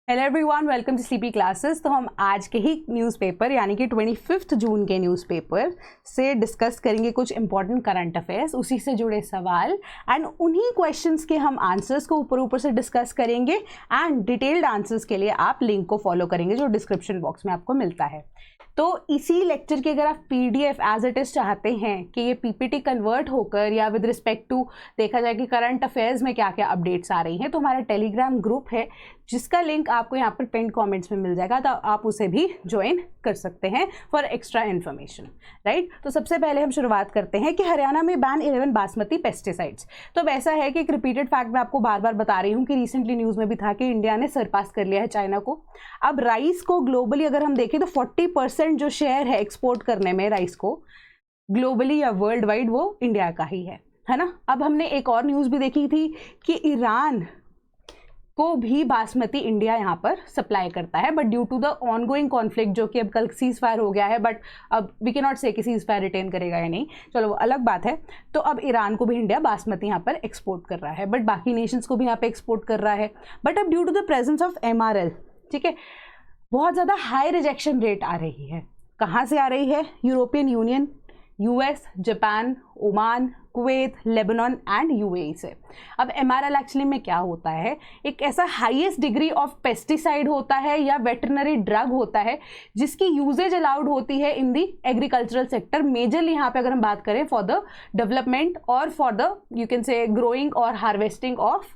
Hello everyone, welcome to sleepy classes. तो हम आज के ही न्यूज़पेपर यानी कि 25 जून के न्यूज़पेपर से डिस्कस करेंगे कुछ इंपॉर्टेंट करंट अफेयर्स, उसी से जुड़े सवाल एंड उन्हीं क्वेश्चंस के हम आंसर्स को ऊपर से डिस्कस करेंगे। एंड डिटेल्ड आंसर्स के लिए आप लिंक को फॉलो करेंगे जो डिस्क्रिप्शन बॉक्स में आपको मिलता है। तो इसी लेक्चर की अगर आप PDF एज इट इज़ चाहते हैं कि ये PPT कन्वर्ट होकर या विद रिस्पेक्ट टू देखा जाए कि करंट अफेयर्स में क्या क्या अपडेट्स आ रही हैं, तो हमारा टेलीग्राम ग्रुप है जिसका लिंक आपको यहाँ पर पिन कमेंट्स में मिल जाएगा, तो आप उसे भी ज्वाइन कर सकते हैं फॉर एक्स्ट्रा इन्फॉर्मेशन, राइट। तो सबसे पहले हम शुरुआत करते हैं कि हरियाणा में बैन 11 बासमती पेस्टिसाइड्स। तो वैसा है कि एक रिपीटेड फैक्ट मैं आपको बार बार बता रही हूँ कि रिसेंटली न्यूज़ में भी था कि इंडिया ने सरपास कर लिया है चाइना को। अब राइस को ग्लोबली अगर हम देखें तो 40% जो शेयर है एक्सपोर्ट करने में राइस को ग्लोबली या वर्ल्ड वाइड वो इंडिया का ही है ना। अब हमने एक और न्यूज़ भी देखी थी कि ईरान को भी बासमती इंडिया यहाँ पर सप्लाई करता है, but due to the ongoing conflict जो कि अब कल सीज फायर हो गया है, बट अब वी कैन नॉट से कि सीज फायर रिटेन करेगा या नहीं, चलो वो अलग बात है। तो अब ईरान को भी इंडिया बासमती यहाँ पर एक्सपोर्ट कर रहा है, बट बाकी नेशंस को भी यहाँ पे एक्सपोर्ट कर रहा है। बट अब due to the presence of MRL, ठीक है, बहुत ज़्यादा हाई रिजेक्शन रेट आ रही है। कहाँ से आ रही है? European union, US, Japan, Oman, Kuwait, Lebanon and UAE से। अब MRL एक्चुअली में क्या होता है? एक ऐसा हाईएस्ट डिग्री ऑफ पेस्टिसाइड होता है या वेटरनरी ड्रग होता है जिसकी यूजेज अलाउड होती है इन दी एग्रीकल्चरल सेक्टर, मेजरली यहाँ पे अगर हम बात करें फॉर द डेवलपमेंट और for the you can say growing और हार्वेस्टिंग ऑफ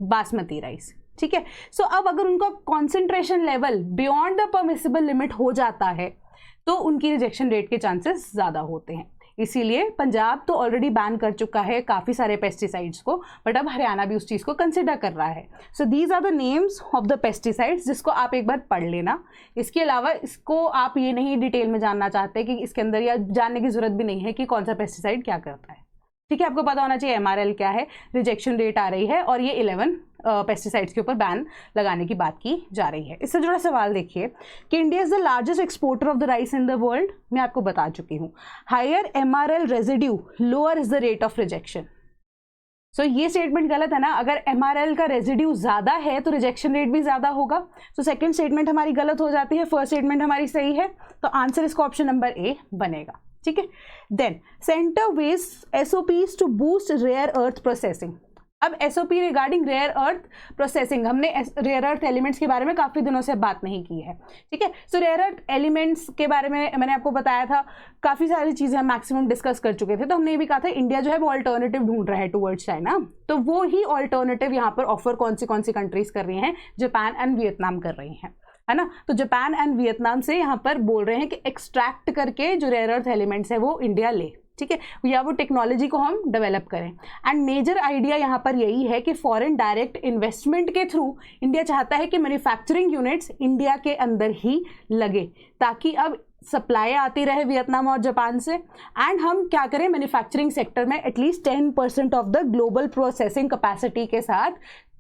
बासमती राइस, ठीक है। सो अब अगर उनका concentration level beyond the permissible limit हो जाता है तो उनकी रिजेक्शन रेट के चांसेस ज़्यादा होते हैं। इसीलिए पंजाब तो ऑलरेडी बैन कर चुका है काफ़ी सारे पेस्टिसाइड्स को, बट अब हरियाणा भी उस चीज़ को कंसिडर कर रहा है। So these are the names of the pesticides जिसको आप एक बार पढ़ लेना। इसके अलावा इसको आप ये नहीं डिटेल में जानना चाहते कि इसके अंदर, या जानने की ज़रूरत भी नहीं है कि कौन सा पेस्टिसाइड क्या करता है, ठीक है। आपको पता होना चाहिए MRL क्या है, रिजेक्शन रेट आ रही है और ये 11 पेस्टिसाइड्स के ऊपर बैन लगाने की बात की जा रही है। इससे जुड़ा सवाल देखिए कि India is the largest exporter of the rice in the world. मैं आपको बता चुकी हूँ higher MRL residue lower is the rate of rejection. So ये स्टेटमेंट गलत है ना। अगर MRL का रेजिड्यू ज़्यादा है तो रिजेक्शन रेट भी ज़्यादा होगा। तो सेकेंड स्टेटमेंट हमारी गलत हो जाती है, फर्स्ट स्टेटमेंट हमारी सही है। तो आंसर इसका ऑप्शन नंबर A बनेगा, ठीक है। Then centre weighs SOPs to boost rare earth processing. अब SOP regarding rare earth processing, हमने रेयर अर्थ एलिमेंट्स के बारे में काफ़ी दिनों से बात नहीं की है, ठीक है। सो रेयर अर्थ एलिमेंट्स के बारे में मैंने आपको बताया था, काफ़ी सारी चीज़ें हम मैक्सिमम डिस्कस कर चुके थे। तो हमने ये भी कहा था इंडिया जो है वो ऑल्टरनेटिव ढूंढ रहा है टुवर्ड्स चाइना। तो वो ही ऑल्टरनेटिव यहाँ पर ऑफर कौन सी कंट्रीज कर रही हैं? जापान एंड वियतनाम कर रही हैं, है ना। तो जापान एंड वियतनाम से यहाँ पर बोल रहे हैं कि एक्सट्रैक्ट करके जो रेयर अर्थ एलिमेंट्स है वो इंडिया ले, ठीक है, या वो टेक्नोलॉजी को हम डेवलप करें। एंड मेजर आइडिया यहाँ पर यही है कि फॉरेन डायरेक्ट इन्वेस्टमेंट के थ्रू इंडिया चाहता है कि मैन्युफैक्चरिंग यूनिट्स इंडिया के अंदर ही लगे, ताकि अब सप्लाई आती रहे वियतनाम और जापान से, एंड हम क्या करें, मैन्युफैक्चरिंग सेक्टर में at least 10% of the global processing capacity के साथ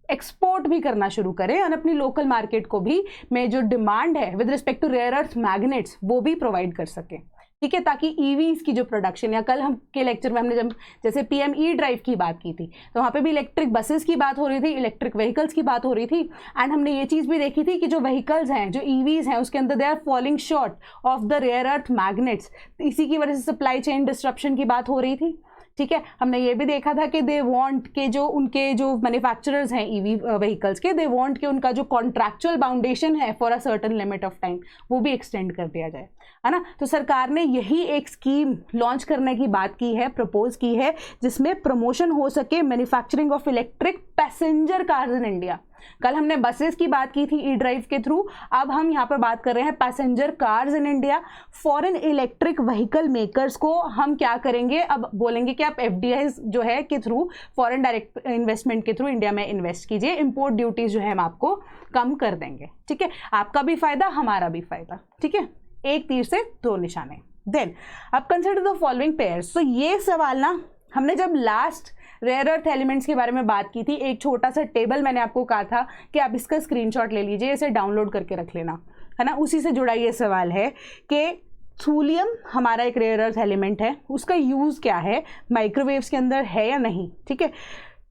एक्सपोर्ट भी करना शुरू करें और अपनी लोकल मार्केट को भी में जो डिमांड है with respect to rare earth magnets वो भी प्रोवाइड कर सकें, ठीक है। ताकि EVs की जो प्रोडक्शन, या कल हम के लेक्चर में हमने जब जैसे PM-E ड्राइव की बात की थी तो वहाँ पे भी इलेक्ट्रिक बसेस की बात हो रही थी, इलेक्ट्रिक व्हीकल्स की बात हो रही थी। एंड हमने ये चीज़ भी देखी थी कि जो व्हीकल्स हैं, जो EVs हैं, उसके अंदर they are falling short of the rare earth magnets. इसी की वजह से सप्लाई चेन डिस्ट्रप्शन की बात हो रही थी, ठीक है। हमने ये भी देखा था कि दे वांट के जो उनके जो मैन्युफैक्चरर्स हैं EV व्हीकल्स के, दे वांट के उनका जो कॉन्ट्रैक्चुअल बाउंडेशन है for a certain limit of time वो भी एक्सटेंड कर दिया जाए, है ना। तो सरकार ने यही एक स्कीम लॉन्च करने की बात की है, प्रपोज की है, जिसमें प्रमोशन हो सके manufacturing of electric passenger cars in India. कल हमने बसेस की बात की थी E-ड्राइव के थ्रू, अब हम यहाँ पर बात कर रहे हैं passenger cars in India. Foreign electric vehicle makers को हम क्या करेंगे, अब बोलेंगे कि आप FDI जो है के थ्रू, फॉरेन डायरेक्ट इन्वेस्टमेंट के थ्रू इंडिया में इन्वेस्ट कीजिए, इंपोर्ट ड्यूटीज जो है हम आपको कम कर देंगे, ठीक है। आपका भी फायदा, हमारा भी फायदा, ठीक है। एक तीर से दो निशाने। देन अब कंसिडर द फॉलोइंग पेयर्स। तो ये सवाल ना हमने जब लास्ट रेयर अर्थ एलिमेंट्स के बारे में बात की थी, एक छोटा सा टेबल मैंने आपको कहा था कि आप इसका स्क्रीनशॉट ले लीजिए, इसे डाउनलोड करके रख लेना, है ना। उसी से जुड़ा ये सवाल है कि थूलियम हमारा एक रेयर अर्थ एलिमेंट है, उसका यूज़ क्या है, माइक्रोवेव्स के अंदर है या नहीं, ठीक है।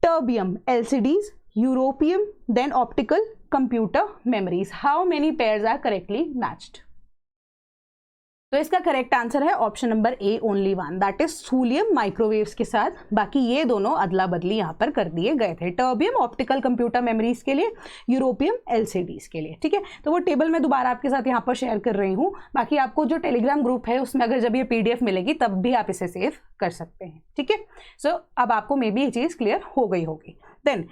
Terbium LCDs, europium, then optical computer memories, how many pairs are correctly matched? तो इसका करेक्ट आंसर है option number A, only one, that is thulium microwaves के साथ। बाकी ये दोनों अदला बदली यहाँ पर कर दिए गए थे, टर्बियम ऑप्टिकल कंप्यूटर मेमोरीज के लिए, यूरोपियम एलसीडीज के लिए। ठीक है, तो वो टेबल मैं दोबारा आपके साथ यहाँ पर शेयर कर रही हूँ। बाकी आपको जो टेलीग्राम ग्रुप है उसमें अगर जब ये पीडीएफ मिलेगी तब भी आप इसे सेव कर सकते हैं। ठीक है, सो अब आपको मे बी ये चीज़ क्लियर हो गई होगी। Then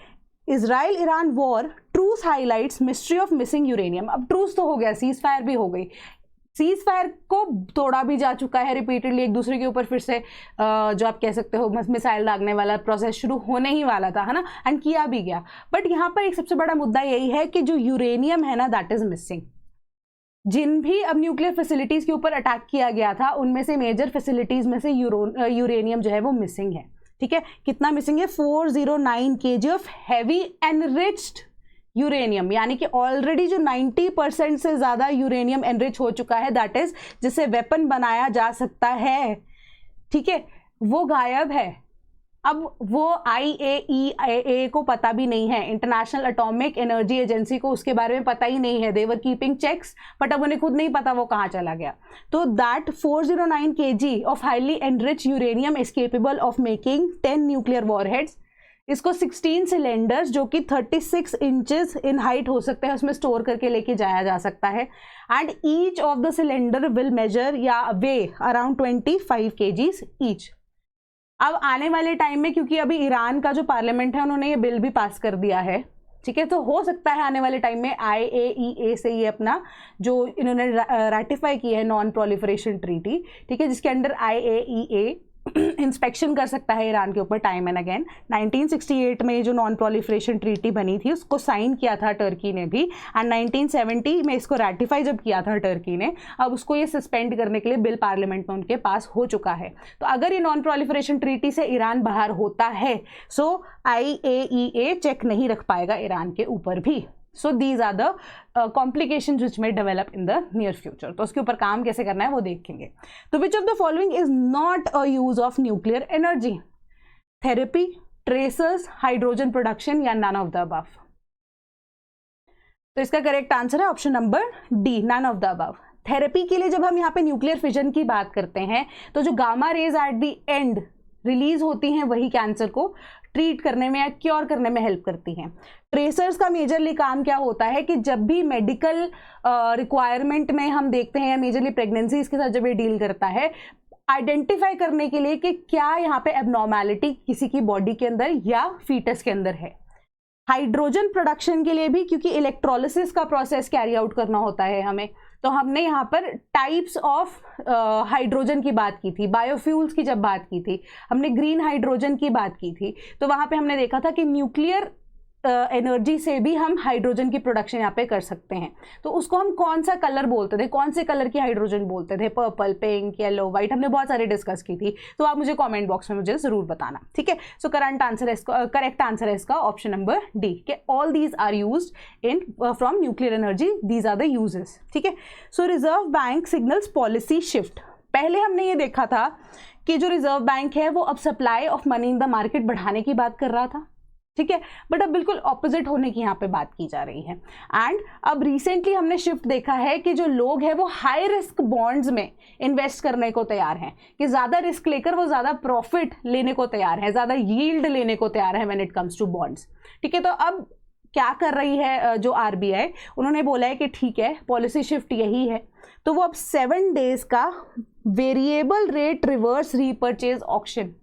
Israel Iran war, truce highlights mystery of missing uranium. अब ट्रूस तो हो गया, सीज फायर भी हो गई, सीज फायर को तोड़ा भी जा चुका है रिपीटेडली, एक दूसरे के ऊपर फिर से जो आप कह सकते हो मिसाइल दागने वाला प्रोसेस शुरू होने ही वाला था, है ना, एंड किया भी गया। बट यहाँ पर एक सबसे बड़ा मुद्दा यही है कि जो यूरेनियम है ना, दैट इज मिसिंग। जिन भी अब न्यूक्लियर फैसिलिटीज़ के ऊपर अटैक किया गया था उनमें से मेजर फैसिलिटीज़ में से यूरेनियम जो है वो मिसिंग है। ठीक है, कितना मिसिंग है? 409 kg of heavy enriched uranium, यानी कि ऑलरेडी जो 90% से ज़्यादा यूरेनियम एनरिच हो चुका है, दैट इज जिससे वेपन बनाया जा सकता है, ठीक है, वो गायब है। अब वो IAEA को पता भी नहीं है, इंटरनेशनल एटॉमिक एनर्जी एजेंसी को उसके बारे में पता ही नहीं है। दे वर कीपिंग चेक्स, बट अब उन्हें खुद नहीं पता वो कहाँ चला गया। तो that 409 kg of highly enrich uranium is capable of making 10 nuclear warheads. इसको 16 सिलेंडर्स जो कि 36 इंचेस इन हाइट हो सकते हैं उसमें स्टोर करके लेके जाया जा सकता है, and each of the cylinder will measure या वे अराउंड 25 kgs ईच। अब आने वाले टाइम में, क्योंकि अभी ईरान का जो पार्लियामेंट है उन्होंने ये बिल भी पास कर दिया है, ठीक है, तो हो सकता है आने वाले टाइम में IAEA से ये अपना जो इन्होंने रैटिफाई की है नॉन प्रोलिफरेशन ट्रीटी, ठीक है, जिसके अंडर IAEA इंस्पेक्शन कर सकता है ईरान के ऊपर टाइम एंड अगेन। 1968 में जो नॉन प्रोलिफरेशन ट्रीटी बनी थी उसको साइन किया था टर्की ने भी, एंड 1970 में इसको रैटिफाई जब किया था टर्की ने, अब उसको ये सस्पेंड करने के लिए बिल पार्लियामेंट में उनके पास हो चुका है। तो अगर ये नॉन प्रोलिफरेशन ट्रीटी से ईरान बाहर होता है, सो IAEA चेक नहीं रख पाएगा ईरान के ऊपर भी। So these are the complications which may develop in the near future. तो उसके ऊपर काम कैसे करना है वो देखेंगे। तो which of the following is not a use of nuclear energy? Therapy, tracers, hydrogen production या नन ऑफ द अबव? तो इसका करेक्ट आंसर है option number D, none of the above. Therapy के लिए जब हम यहाँ पे न्यूक्लियर फिजन की बात करते हैं तो जो gamma rays at the end release होती हैं वही कैंसर को ट्रीट करने में या क्योर करने में हेल्प करती हैं। ट्रेसर्स का मेजरली काम क्या होता है कि जब भी मेडिकल रिक्वायरमेंट में हम देखते हैं या मेजरली प्रेगनेंसीज के साथ जब ये डील करता है, आइडेंटिफाई करने के लिए कि क्या यहाँ पे एबनॉर्मैलिटी किसी की बॉडी के अंदर या फीटस के अंदर है। हाइड्रोजन प्रोडक्शन के लिए भी, क्योंकि इलेक्ट्रोलिसिस का प्रोसेस कैरी आउट करना होता है हमें, तो हमने यहाँ पर टाइप्स ऑफ हाइड्रोजन की बात की थी, बायोफ्यूल्स की जब बात की थी, हमने ग्रीन हाइड्रोजन की बात की थी, तो वहाँ पे हमने देखा था कि न्यूक्लियर एनर्जी से भी हम हाइड्रोजन की प्रोडक्शन यहाँ पे कर सकते हैं। तो उसको हम कौन सा कलर बोलते थे, कौन से कलर की हाइड्रोजन बोलते थे? पर्पल, पिंक, येलो, व्हाइट, हमने बहुत सारे डिस्कस की थी, तो आप मुझे कमेंट बॉक्स में मुझे ज़रूर बताना, ठीक है। सो करेक्ट आंसर है इसका ऑप्शन नंबर डी, के all these are used in from nuclear energy, these are the uses, ठीक है। So reserve bank signals policy shift. पहले हमने ये देखा था कि जो रिजर्व बैंक है वो अब supply of money in the market बढ़ाने की बात कर रहा था, ठीक है, बट अब बिल्कुल ऑपोजिट होने की यहाँ पे बात की जा रही है। एंड अब रिसेंटली हमने शिफ्ट देखा है कि जो लोग हैं वो हाई रिस्क बॉन्ड्स में इन्वेस्ट करने को तैयार हैं, कि ज़्यादा रिस्क लेकर वो ज़्यादा प्रॉफिट लेने को तैयार है, ज़्यादा यील्ड लेने को तैयार है when it comes to bonds, ठीक है। तो अब क्या कर रही है जो RBI, उन्होंने बोला है कि ठीक है पॉलिसी शिफ्ट यही है, तो वो अब 7 डेज का variable rate reverse repurchase auction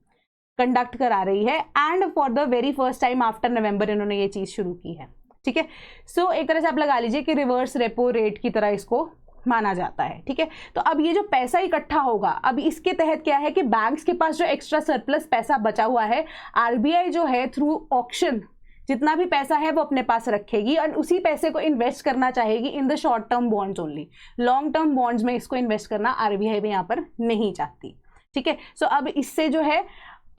conduct करा रही है, and for the very first time after नवंबर इन्होंने ये चीज़ शुरू की है, ठीक है। सो एक तरह से आप लगा लीजिए कि रिवर्स रेपो रेट की तरह इसको माना जाता है, ठीक है। तो अब ये जो पैसा इकट्ठा होगा, अब इसके तहत क्या है कि बैंक्स के पास जो एक्स्ट्रा सरप्लस पैसा बचा हुआ है, RBI जो है थ्रू ऑक्शन जितना भी पैसा है वो अपने पास रखेगी और उसी पैसे को इन्वेस्ट करना चाहेगी in the short term bonds only. Long term bonds में इसको इन्वेस्ट करना RBI भी यहाँ पर नहीं चाहती, ठीक है। सो अब इससे जो है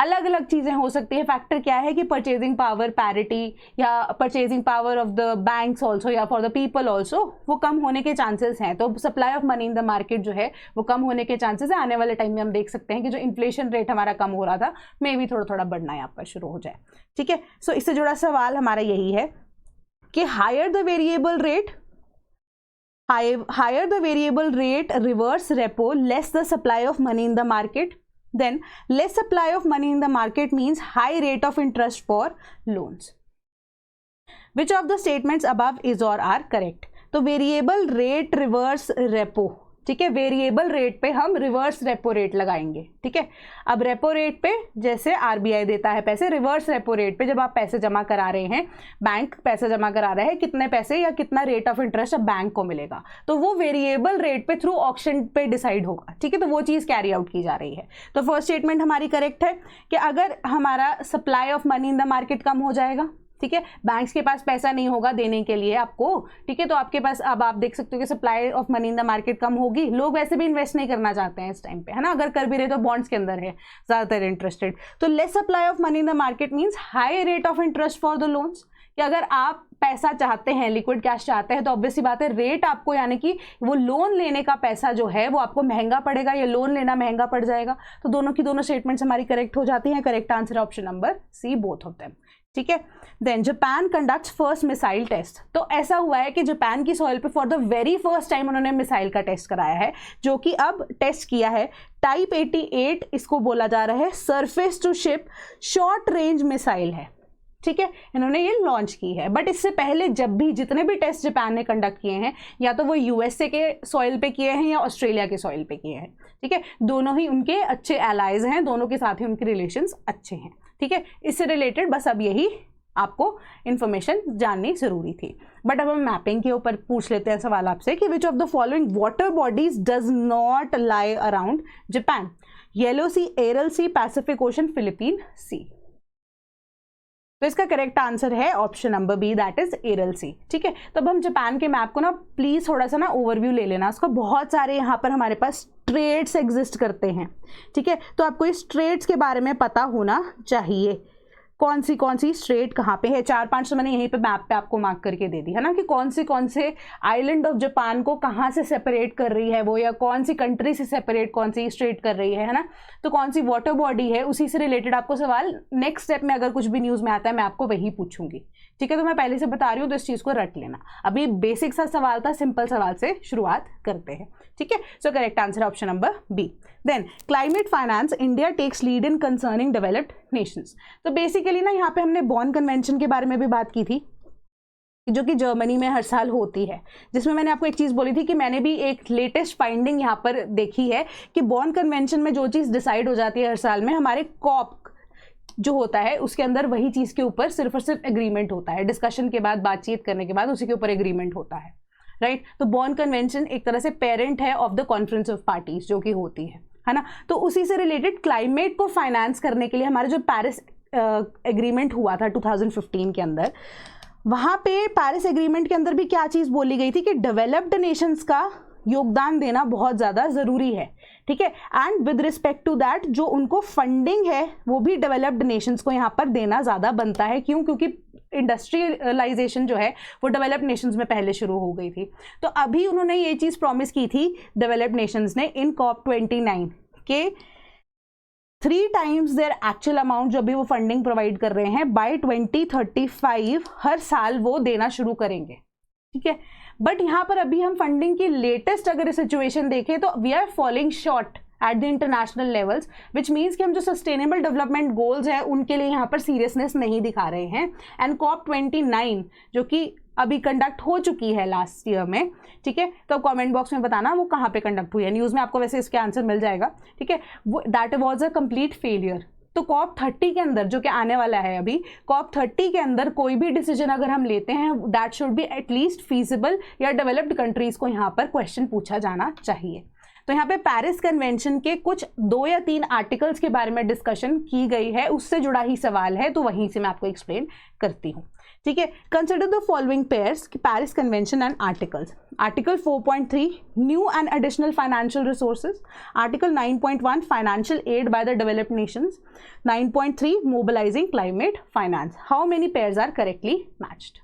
अलग अलग चीज़ें हो सकती है। फैक्टर क्या है कि परचेजिंग पावर पैरिटी या purchasing power of the banks also या फॉर द पीपल ऑल्सो वो कम होने के चांसेस हैं, तो supply of money in the market जो है वो कम होने के चांसेस है। आने वाले टाइम में हम देख सकते हैं कि जो इन्फ्लेशन रेट हमारा कम हो रहा था मे भी थोड़ा थोड़ा बढ़ना यहाँ पर शुरू हो जाए, ठीक है। सो इससे जुड़ा सवाल हमारा यही है कि higher the variable rate reverse repo less the supply of money in the market, then less supply of money in the market means high rate of interest for loans. Which of the statements above is or are correct? तो variable rate reverse repo, ठीक है, variable rate पे हम reverse repo rate लगाएंगे, ठीक है। अब repo rate पे जैसे आरबीआई देता है पैसे, रिवर्स रेपो रेट पे जब आप पैसे जमा करा रहे हैं, बैंक पैसे जमा करा रहे हैं, कितने पैसे या कितना रेट ऑफ इंटरेस्ट अब बैंक को मिलेगा, तो वो वेरिएबल रेट पे थ्रू ऑक्शन पे डिसाइड होगा, ठीक है। तो वो चीज़ कैरी आउट की जा रही है। तो फर्स्ट स्टेटमेंट हमारी करेक्ट है कि अगर हमारा supply of money in the market कम हो जाएगा, ठीक है, बैंक्स के पास पैसा नहीं होगा देने के लिए आपको, ठीक है, तो आपके पास अब आप देख सकते हो कि supply of money in the market कम होगी, लोग वैसे भी इन्वेस्ट नहीं करना चाहते हैं इस टाइम पे, है ना, अगर कर भी रहे तो बॉन्ड्स के अंदर है ज़्यादातर इंटरेस्टेड। तो less supply of money in the market means high rate of interest for the loans, कि अगर आप पैसा चाहते हैं, लिक्विड कैश चाहते हैं, तो ऑब्वियस सी बात है रेट आपको, यानी कि वो लोन लेने का पैसा जो है वो आपको महंगा पड़ेगा या लोन लेना महंगा पड़ जाएगा। तो दोनों की दोनों स्टेटमेंट्स हमारी करेक्ट हो जाती हैं। Correct answer option number C, both of them, ठीक है। Then Japan conducts first missile test. तो ऐसा हुआ है कि जापान की सॉइल पे for the very first time उन्होंने मिसाइल का टेस्ट कराया है, जो कि अब टेस्ट किया है टाइप 88, इसको बोला जा रहा है surface to ship short range missile है, ठीक है, इन्होंने ये लॉन्च की है। बट इससे पहले जब भी जितने भी टेस्ट जापान ने कंडक्ट किए हैं, या तो वो यूएसए के सॉइल पे किए हैं या ऑस्ट्रेलिया के सॉइल पे किए हैं, ठीक है, दोनों ही उनके अच्छे एलाइज हैं, दोनों के साथ ही उनके रिलेशंस अच्छे हैं, ठीक है। इससे रिलेटेड बस अब यही आपको इंफॉर्मेशन जाननी जरूरी थी। बट अब हम मैपिंग के ऊपर पूछ लेते हैं सवाल आपसे कि which of the following water bodies does not lie around Japan? Yellow sea, Aral sea, Pacific ocean, Philippine sea. तो इसका करेक्ट आंसर है option number B, that is Aral sea, ठीक है। तो अब हम जापान के मैप को ना प्लीज थोड़ा सा ना ओवरव्यू ले लेना उसका। बहुत सारे यहाँ पर हमारे पास स्ट्रेट्स एग्जिस्ट करते हैं, ठीक है, तो आपको इस स्ट्रेट्स के बारे में पता होना चाहिए, कौन सी स्ट्रेट कहाँ पे है। 4-5 तो मैंने यहीं पे मैप पे आपको मार्क करके दे दी है ना, कि कौन से आइलैंड ऑफ जापान को कहाँ से सेपरेट कर रही है वो, या कौन सी कंट्री से सेपरेट कौन सी स्ट्रेट कर रही है ना, तो कौन सी वाटर बॉडी है, उसी से रिलेटेड आपको सवाल नेक्स्ट स्टेप में अगर कुछ भी न्यूज़ में आता है मैं आपको वही पूछूंगी, ठीक है। तो मैं पहले से बता रही हूँ, तो इस चीज़ को रट लेना। अभी बेसिक सा सवाल था, सिंपल सवाल से शुरुआत करते हैं, ठीक है। So correct answer option number B. Then climate finance, India takes lead in concerning developed nations. तो बेसिकली ना यहाँ पे हमने बॉन कन्वेंशन के बारे में भी बात की थी, जो कि जर्मनी में हर साल होती है, जिसमें मैंने आपको एक चीज़ बोली थी कि मैंने भी एक लेटेस्ट फाइंडिंग यहाँ पर देखी है कि बॉन कन्वेंशन में जो चीज़ डिसाइड हो जाती है हर साल में, हमारे कॉप जो होता है उसके अंदर वही चीज़ के ऊपर सिर्फ और सिर्फ एग्रीमेंट होता है, डिस्कशन के बाद, बातचीत करने के बाद उसी के ऊपर एग्रीमेंट होता है, राइट। तो बॉन कन्वेंशन एक तरह से पेरेंट है of the conference of parties जो कि होती है ना। तो उसी से रिलेटेड क्लाइमेट को फाइनेंस करने के लिए हमारा जो पेरिस एग्रीमेंट हुआ था 2015 के अंदर, वहाँ पे पेरिस एग्रीमेंट के अंदर भी क्या चीज़ बोली गई थी कि डेवलप्ड नेशंस का योगदान देना बहुत ज़्यादा ज़रूरी है, ठीक है। And with respect to that जो उनको फंडिंग है वो भी डेवलप्ड नेशंस को यहाँ पर देना ज़्यादा बनता है। क्यों? क्योंकि इंडस्ट्रियलाइजेशन जो है वो डेवलप्ड नेशंस में पहले शुरू हो गई थी। तो अभी उन्होंने ये चीज़ प्रॉमिस की थी डेवलप्ड नेशंस ने इन COP29 के 3 times देयर एक्चुअल अमाउंट जो भी वो फंडिंग प्रोवाइड कर रहे हैं बाय 2035 हर साल वो देना शुरू करेंगे, ठीक है। बट यहाँ पर अभी हम फंडिंग की लेटेस्ट अगर सिचुएशन देखें तो we are falling short at the international levels, which means कि हम जो सस्टेनेबल डेवलपमेंट गोल्स हैं उनके लिए यहाँ पर सीरियसनेस नहीं दिखा रहे हैं। एंड COP29 जो कि अभी कंडक्ट हो चुकी है लास्ट ईयर में, ठीक है, तो कमेंट बॉक्स में बताना वो कहाँ पे कंडक्ट हुई है। न्यूज़ में आपको वैसे इसके आंसर मिल जाएगा, ठीक है। वो that was a complete failure. तो COP30 के अंदर जो कि आने वाला है अभी, COP30 के अंदर कोई भी डिसीजन अगर हम लेते हैं that should be at least feasible, या डेवलप्ड कंट्रीज़ को यहाँ पर क्वेश्चन पूछा जाना चाहिए। तो यहाँ पे पेरिस कन्वेंशन के कुछ 2 या 3 आर्टिकल्स के बारे में डिस्कशन की गई है, उससे जुड़ा ही सवाल है, तो वहीं से मैं आपको एक्सप्लेन करती हूँ, ठीक है। Consider the following pairs, Paris convention and articles. Article 4.3 new and additional financial resources, article 9.1 financial aid by the developed nations, 9.3 mobilizing climate finance. How many pairs are correctly matched?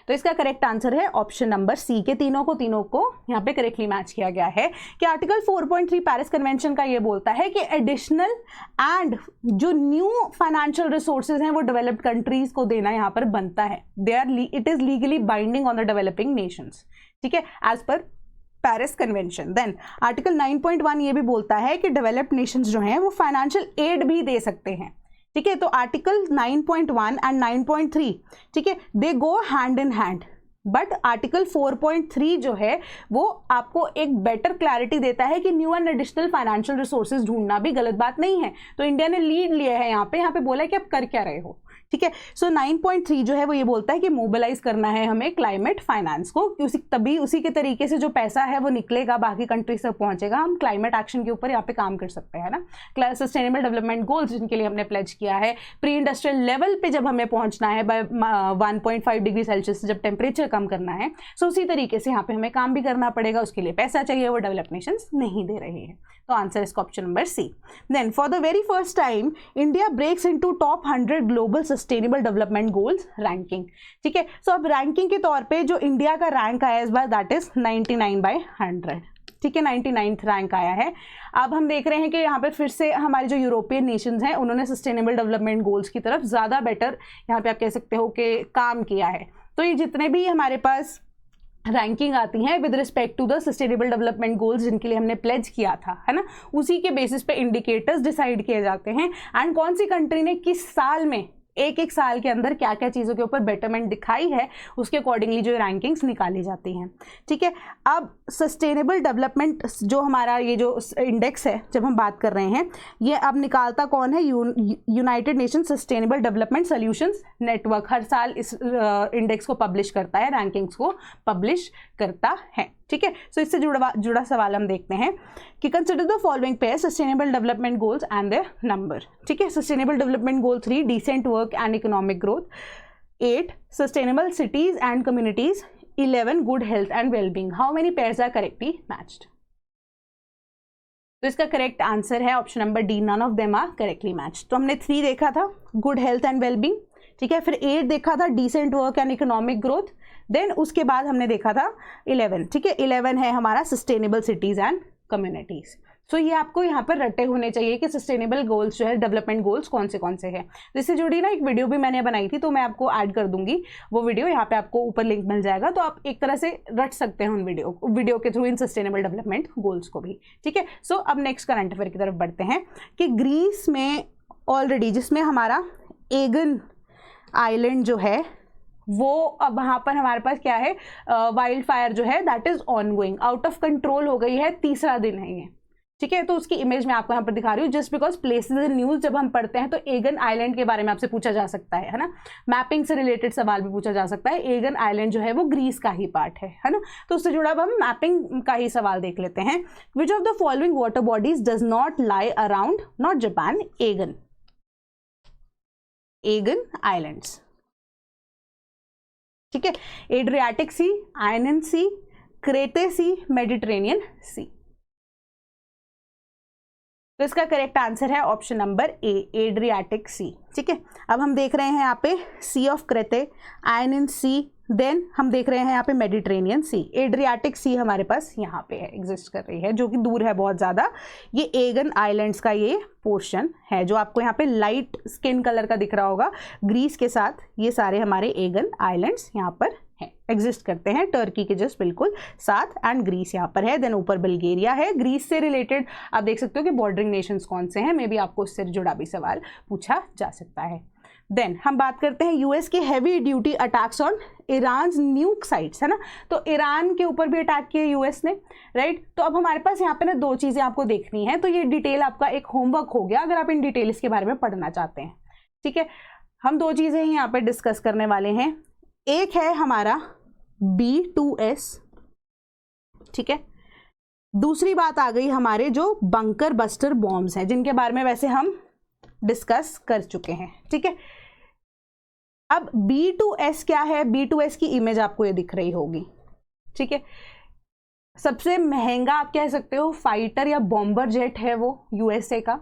तो इसका correct answer है option number C के तीनों को यहाँ पे correctly match किया गया है कि आर्टिकल 4.3 पेरिस कन्वेंशन का ये बोलता है कि एडिशनल एंड जो न्यू फाइनेंशियल रिसोर्सेज हैं वो डेवलप्ड कंट्रीज को देना यहाँ पर बनता है। It is legally binding on the developing Nations, ठीक है, as per Paris convention. Then article 9.1 ये भी बोलता है कि डेवलप्ड नेशंस जो हैं वो फाइनेंशियल एड भी दे सकते हैं, ठीक है। तो आर्टिकल 9.1 एंड 9.3, ठीक है, they go hand in hand, but article 4.3 जो है वो आपको एक बेटर क्लैरिटी देता है कि new and additional financial resources ढूंढना भी गलत बात नहीं है। तो इंडिया ने लीड लिया है यहाँ पे बोला है कि आप कर क्या रहे हो, ठीक है। सो 9.3 जो है वो ये बोलता है कि मोबिलाइज करना है हमें क्लाइमेट फाइनेंस को, तभी उसी के तरीके से जो पैसा है वो निकलेगा, बाकी कंट्रीज तक पहुंचेगा, हम क्लाइमेट एक्शन के ऊपर यहाँ पे काम कर सकते हैं ना। सस्टेनेबल डेवलपमेंट गोल्स जिनके लिए हमने प्लेज किया है, प्री इंडस्ट्रियल लेवल पे जब हमें पहुंचना है बाय 1.5 डिग्री सेल्सियस से जब टेम्परेचर कम करना है, सो उसी तरीके से यहाँ पे हमें काम भी करना पड़ेगा, उसके लिए पैसा चाहिए, वो डेवलप्ड नेशंस नहीं दे रहे हैं। तो आंसर इसका option number C. Then for the very first time India breaks into top 100 global sustainable development goals ranking, ठीक है। सो अब रैंकिंग के तौर पे जो इंडिया का रैंक आया इस बार दैट इज 99/100, ठीक है, 99th रैंक आया है। अब हम देख रहे हैं कि यहाँ पे फिर से हमारे जो यूरोपियन नेशंस हैं उन्होंने सस्टेनेबल डेवलपमेंट गोल्स की तरफ ज़्यादा बेटर यहाँ पे आप कह सकते हो कि काम किया है। तो ये जितने भी हमारे पास रैंकिंग आती हैं with respect to the sustainable development goals जिनके लिए हमने प्लेज किया था, है ना, उसी के बेसिस पे इंडिकेटर्स डिसाइड किए जाते हैं एंड कौन सी कंट्री ने किस साल में एक साल के अंदर क्या क्या चीज़ों के ऊपर बेटरमेंट दिखाई है उसके अकॉर्डिंगली जो रैंकिंग्स निकाली जाती हैं, ठीक है। अब सस्टेनेबल डेवलपमेंट जो हमारा ये जो इंडेक्स है जब हम बात कर रहे हैं, ये अब निकालता कौन है, United Nation sustainable development solutions network हर साल इस इंडेक्स को पब्लिश करता है, रैंकिंग्स को पब्लिश करता है, ठीक है। सो इससे जुड़ा सवाल हम देखते हैं कि consider the following pair sustainable development goals and their number, ठीक है। Sustainable development goal 3 decent work and economic growth, 8 sustainable cities and communities, 11 good health and wellbeing. How many pairs are correctly matched? तो इसका correct answer है option number D, none of them are correctly matched. तो हमने 3 देखा था, good health and wellbeing, ठीक है, फिर 8 देखा था decent work and economic growth, then उसके बाद हमने देखा था 11, ठीक है, 11 है हमारा सस्टेनेबल सिटीज एंड कम्युनिटीज। सो ये आपको यहाँ पर रटे होने चाहिए कि सस्टेनेबल गोल्स जो है डेवलपमेंट गोल्स कौन से हैं। जिससे जुड़ी ना एक वीडियो भी मैंने बनाई थी, तो मैं आपको ऐड कर दूंगी वो वीडियो, यहाँ पे आपको ऊपर लिंक मिल जाएगा, तो आप एक तरह से रट सकते हैं उन वीडियो के थ्रू इन सस्टेनेबल डेवलपमेंट गोल्स को भी, ठीक है। सो अब नेक्स्ट करंट अफेयर की तरफ बढ़ते हैं कि ग्रीस में ऑलरेडी जिसमें हमारा एगन आइलैंड जो है वो अब वहाँ पर हमारे पास क्या है, वाइल्ड फायर जो है that is on going, out of control हो गई है, तीसरा दिन है ये, ठीक है। तो उसकी इमेज मैं आपको यहाँ पर दिखा रही हूँ just because places in news जब हम पढ़ते हैं तो एगन आइलैंड के बारे में आपसे पूछा जा सकता है ना, मैपिंग से रिलेटेड सवाल भी पूछा जा सकता है। एगन आइलैंड जो है वो ग्रीस का ही पार्ट है ना, तो उससे जुड़ा अब हम मैपिंग का ही सवाल देख लेते हैं। Which of the following water bodies does not lie around not Japan Aegean islands, ठीक है, Adriatic sea, Ionian sea, Crete sea, Mediterranean sea. तो इसका करेक्ट आंसर है option number A, Adriatic sea, ठीक है। अब हम देख रहे हैं यहाँ पे sea of Crete, Ionian sea, then हम देख रहे हैं यहाँ पे मेडिटेरेनियन सी, एड्रियाटिक सी हमारे पास यहाँ पे है, एग्जिस्ट कर रही है, जो कि दूर है बहुत ज़्यादा। ये एगन आइलैंड्स का ये पोर्शन है जो आपको यहाँ पे लाइट स्किन कलर का दिख रहा होगा, ग्रीस के साथ ये सारे हमारे एगन आइलैंड्स यहाँ पर हैं, एग्जिस्ट करते हैं टर्की के जस्ट बिल्कुल साथ, एंड ग्रीस यहाँ पर है। देन ऊपर बल्गेरिया है। ग्रीस से रिलेटेड आप देख सकते हो कि बॉर्डरिंग नेशंस कौन से हैं, मे बी आपको उससे जुड़ा भी सवाल पूछा जा सकता है। देन हम बात करते हैं यूएस के heavy duty attacks on Iran न्यूक sites, है ना, तो ईरान के ऊपर भी अटैक किया यूएस ने, राइट। तो अब हमारे पास यहाँ पे ना 2 चीज़ें आपको देखनी है, तो ये डिटेल आपका एक होमवर्क हो गया अगर आप इन डिटेल इसके बारे में पढ़ना चाहते हैं, ठीक है। हम 2 चीज़ें ही यहाँ पे डिस्कस करने वाले हैं। एक है हमारा B2S, ठीक है, दूसरी बात आ गई हमारे जो बंकर बस्टर बॉम्ब्स हैं जिनके बारे में वैसे हम डिस्कस कर चुके हैं, ठीक है। अब B2S क्या है, B2S की इमेज आपको ये दिख रही होगी, ठीक है। सबसे महंगा आप कह सकते हो फाइटर या बॉम्बर जेट है वो यूएसए का।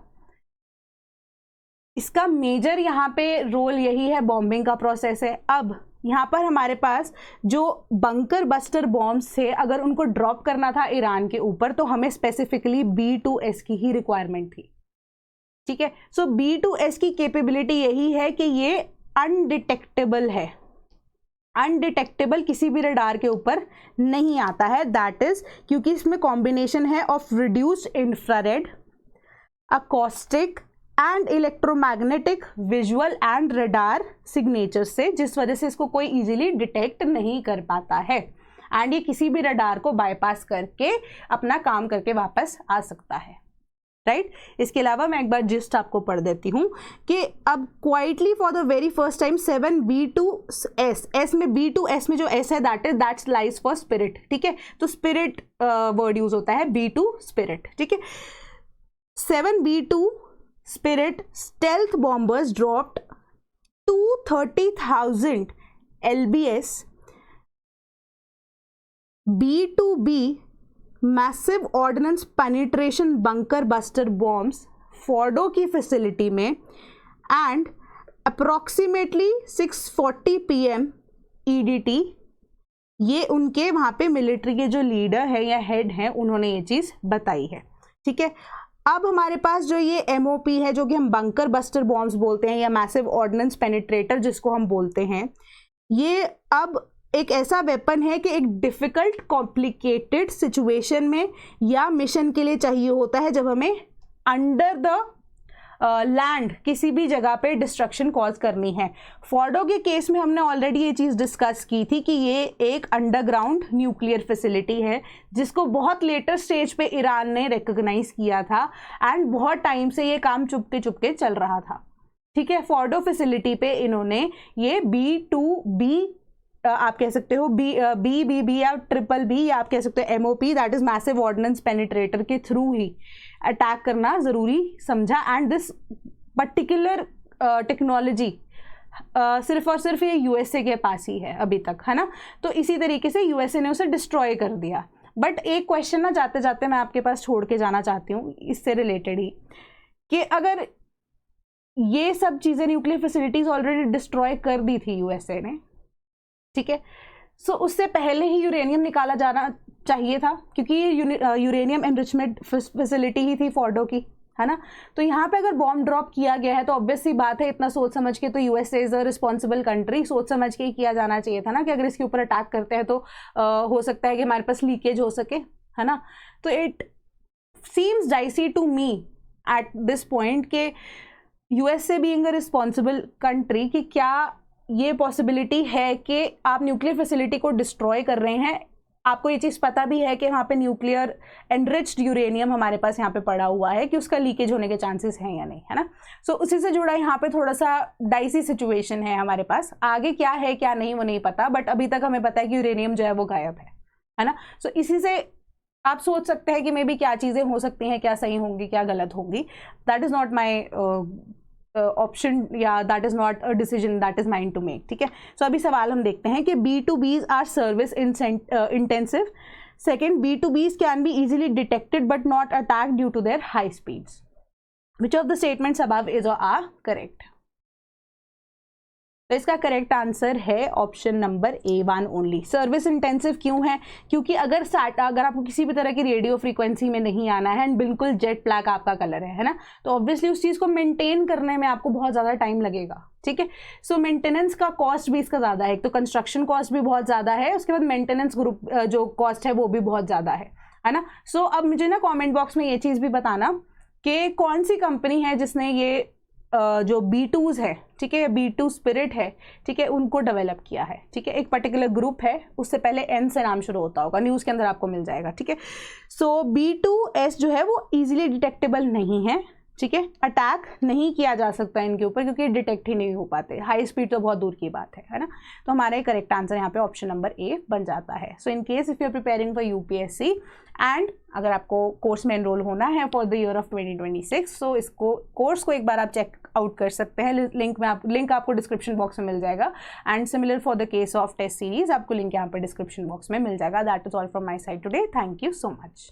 इसका मेजर यहाँ पे रोल यही है, बॉम्बिंग का प्रोसेस है। अब यहाँ पर हमारे पास जो बंकर बस्टर बॉम्ब्स थे, अगर उनको ड्रॉप करना था ईरान के ऊपर तो हमें स्पेसिफिकली B2S की ही रिक्वायरमेंट थी, ठीक है। सो B2S की कैपेबिलिटी यही है कि ये अनडिटेक्टेबल है, अनडिटेक्टेबल किसी भी रडार के ऊपर नहीं आता है। दैट इज क्योंकि इसमें कॉम्बिनेशन है of reduced infrared, acoustic and electromagnetic, visual and radar signature से, जिस वजह से इसको कोई इजीली डिटेक्ट नहीं कर पाता है एंड ये किसी भी रडार को बाईपास करके अपना काम करके वापस आ सकता है, राइट। इसके अलावा मैं एक बार जिस्ट आपको पढ़ देती हूँ कि अब quietly for the very first time 7B2S, S में B2S में जो S है दैट्स लाइज फॉर स्पिरिट, ठीक है। तो स्पिरिट वर्ड यूज होता है, B2 स्पिरिट, ठीक है। 7B2 spirit stealth bombers dropped 230,000 LBS B2B massive ordnance penetration bunker buster bombs Fordow की फैसिलिटी में एंड अप्रॉक्सीमेटली 6:40 PM EDT, ये उनके वहाँ पे मिलिट्री के जो लीडर है या हेड हैं उन्होंने ये चीज़ बताई है, ठीक है। अब हमारे पास जो ये MOP है, जो कि हम बंकर बस्टर बॉम्ब्स बोलते हैं या मैसिव ऑर्डिनेंस पेनिट्रेटर जिसको हम बोलते हैं, ये अब एक ऐसा वेपन है कि एक डिफ़िकल्ट कॉम्प्लिकेटेड सिचुएशन में या मिशन के लिए चाहिए होता है जब हमें अंडर द लैंड किसी भी जगह पे डिस्ट्रक्शन कॉज करनी है। फोर्डो के केस में हमने ऑलरेडी ये चीज़ डिस्कस की थी कि ये एक अंडरग्राउंड न्यूक्लियर फैसिलिटी है जिसको बहुत लेटर स्टेज पे ईरान ने रिकॉग्नाइज किया था एंड बहुत टाइम से ये काम चुपके चुपके चल रहा था, ठीक है। फोर्डो फैसिलिटी पे इन्होंने ये B2B आप कह सकते हो BBB या BBB या आप कह सकते हो MOP, that is massive ordnance penetrator के थ्रू ही अटैक करना ज़रूरी समझा। एंड दिस पर्टिकुलर टेक्नोलॉजी सिर्फ और सिर्फ ये USA के पास ही है अभी तक, है ना। तो इसी तरीके से USA ने उसे डिस्ट्रॉय कर दिया। बट एक क्वेश्चन ना जाते जाते मैं आपके पास छोड़ के जाना चाहती हूँ इससे रिलेटेड ही, कि अगर ये सब चीज़ें न्यूक्लियर फैसिलिटीज़ ऑलरेडी डिस्ट्रॉय कर दी थी USA ने, ठीक है, सो उससे पहले ही यूरेनियम निकाला जाना चाहिए था क्योंकि ये यूरेनियम एनरिचमेंट फैसिलिटी ही थी फोर्डो की, है ना। तो यहाँ पे अगर बॉम्ब ड्रॉप किया गया है तो ऑब्वियस सी बात है, इतना सोच समझ के, तो USA is a responsible country, सोच समझ के ही किया जाना चाहिए था ना कि अगर इसके ऊपर अटैक करते हैं तो हो सकता है कि हमारे पास लीकेज हो सके, है ना। तो it seems dicey to me at this point के USA being a responsible country कि क्या ये पॉसिबिलिटी है कि आप न्यूक्लियर फैसिलिटी को डिस्ट्रॉय कर रहे हैं, आपको ये चीज़ पता भी है कि वहाँ पे न्यूक्लियर एनरिच्ड यूरेनियम हमारे पास यहाँ पे पड़ा हुआ है, कि उसका लीकेज होने के चांसेस हैं या नहीं, है ना। सो उसी से जुड़ा यहाँ पे थोड़ा सा डाइसी सिचुएशन है हमारे पास। आगे क्या है क्या नहीं वो नहीं पता, बट अभी तक हमें पता है कि यूरेनियम जो है वो गायब है ना। सो इसी से आप सोच सकते हैं कि मे बी क्या चीज़ें हो सकती हैं, क्या सही होंगी क्या गलत होंगी। That is not my option या that is not a decision that is mine to make, ठीक है। सो अभी सवाल हम देखते हैं कि B2Bs are service intensive. Second, B2Bs can be easily detected but not attack due to their high speeds. Which of the statements above is और are correct? तो इसका करेक्ट आंसर है option number A1 only. Service intensive क्यों है? क्योंकि अगर आपको किसी भी तरह की रेडियो फ्रीक्वेंसी में नहीं आना है एंड बिल्कुल जेट ब्लैक आपका कलर है ना, तो ऑब्वियसली उस चीज़ को मेंटेन करने में आपको बहुत ज़्यादा टाइम लगेगा, ठीक है। सो मेंटेनेंस का कॉस्ट भी इसका ज़्यादा है, एक तो कंस्ट्रक्शन कॉस्ट भी बहुत ज़्यादा है, उसके बाद मेंटेनेंस ग्रुप जो कॉस्ट है वो भी बहुत ज़्यादा है ना। सो अब मुझे ना कॉमेंट बॉक्स में ये चीज़ भी बताना कि कौन सी कंपनी है जिसने ये जो B2s है, ठीक है, B2 स्पिरिट है, ठीक है, उनको डेवलप किया है, ठीक है। एक पर्टिकुलर ग्रुप है, उससे पहले N से नाम शुरू होता होगा, न्यूज़ के अंदर आपको मिल जाएगा, ठीक है। सो B2S जो है वो इजीली डिटेक्टेबल नहीं है, ठीक है, अटैक नहीं किया जा सकता इनके ऊपर क्योंकि डिटेक्ट ही नहीं हो पाते, हाई स्पीड तो बहुत दूर की बात है ना। तो हमारा करेक्ट आंसर यहाँ पे ऑप्शन नंबर A बन जाता है। So in case if you are preparing for UPSC and अगर आपको कोर्स में एनरोल होना है for the year of 2026, so इसको कोर्स को एक बार आप चेक आउट कर सकते हैं। लिंक आपको डिस्क्रिप्शन बॉक्स में मिल जाएगा and similar for the case of test series आपको लिंक यहाँ पर डिस्क्रिप्शन बॉक्स में मिल जाएगा। That is all from my side today. Thank you so much.